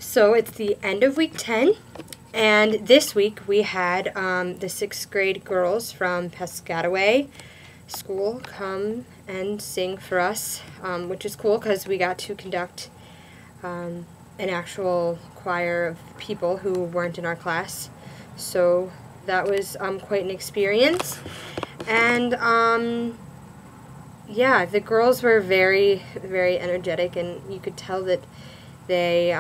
So it's the end of week 10, and this week we had the 6th grade girls from Piscataway School come and sing for us, which is cool because we got to conduct an actual choir of people who weren't in our class. So that was quite an experience. And yeah, the girls were very, very energetic, and you could tell that they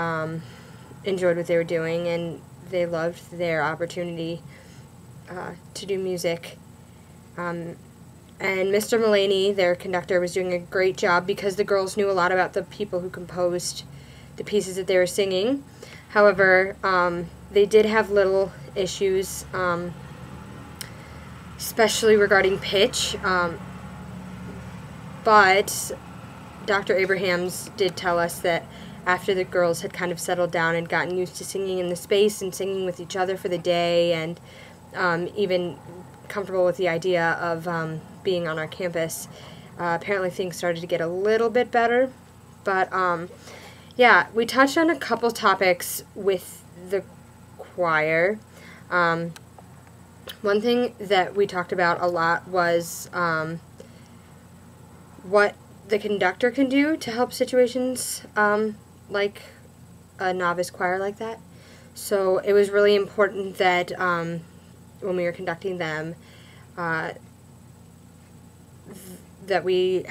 enjoyed what they were doing, and they loved their opportunity to do music. And Mr. Mullaney, their conductor, was doing a great job because the girls knew a lot about the people who composed the pieces that they were singing. However, they did have little issues, especially regarding pitch, but Dr. Abrahams did tell us that after the girls had kind of settled down and gotten used to singing in the space and singing with each other for the day, and even comfortable with the idea of being on our campus, apparently things started to get a little bit better. But yeah, we touched on a couple topics with the choir. One thing that we talked about a lot was what the conductor can do to help situations like a novice choir like that. So it was really important that when we were conducting them, that we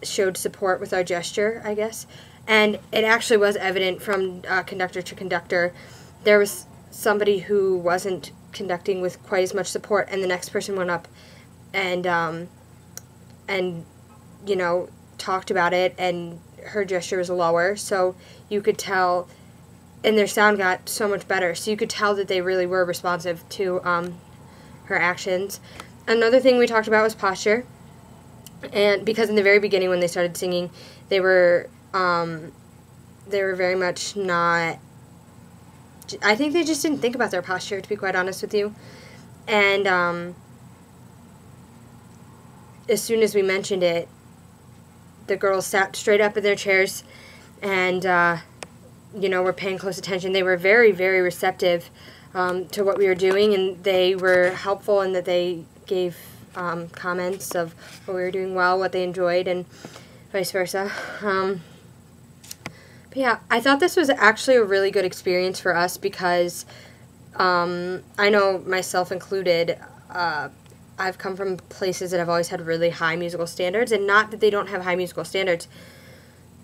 showed support with our gesture, I guess. And it actually was evident from conductor to conductor. There was somebody who wasn't conducting with quite as much support, and the next person went up and you know, talked about it, and her gesture was lower, so you could tell, and their sound got so much better, so you could tell that they really were responsive to her actions. Another thing we talked about was posture, and because in the very beginning when they started singing, they were very much not, I think they just didn't think about their posture, to be quite honest with you. And as soon as we mentioned it, the girls sat straight up in their chairs and, you know, were paying close attention. They were very, very receptive to what we were doing, and they were helpful in that they gave comments of what we were doing well, what they enjoyed, and vice versa. But yeah, I thought this was actually a really good experience for us because I know, myself included, I've come from places that have always had really high musical standards, and not that they don't have high musical standards,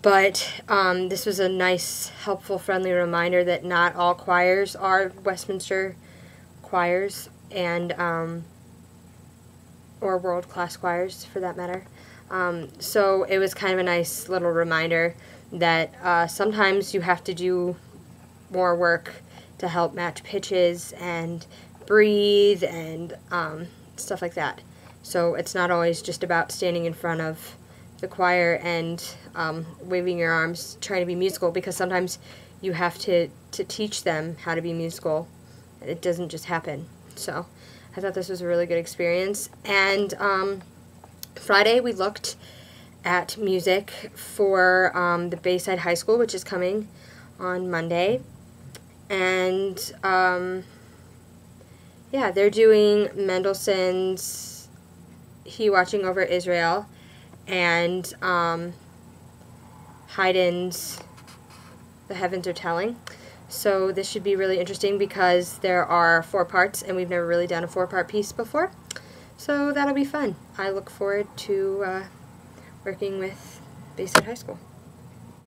but this was a nice, helpful, friendly reminder that not all choirs are Westminster choirs, and or world-class choirs, for that matter. So it was kind of a nice little reminder that sometimes you have to do more work to help match pitches and breathe and stuff like that. So it's not always just about standing in front of the choir and waving your arms, trying to be musical, because sometimes you have to teach them how to be musical. It doesn't just happen. So I thought this was a really good experience. And Friday we looked at music for the Bayside High School, which is coming on Monday. And yeah, they're doing Mendelssohn's He Watching Over Israel and Haydn's The Heavens Are Telling. So this should be really interesting because there are 4 parts, and we've never really done a 4-part piece before. So that'll be fun. I look forward to working with Bayside High School.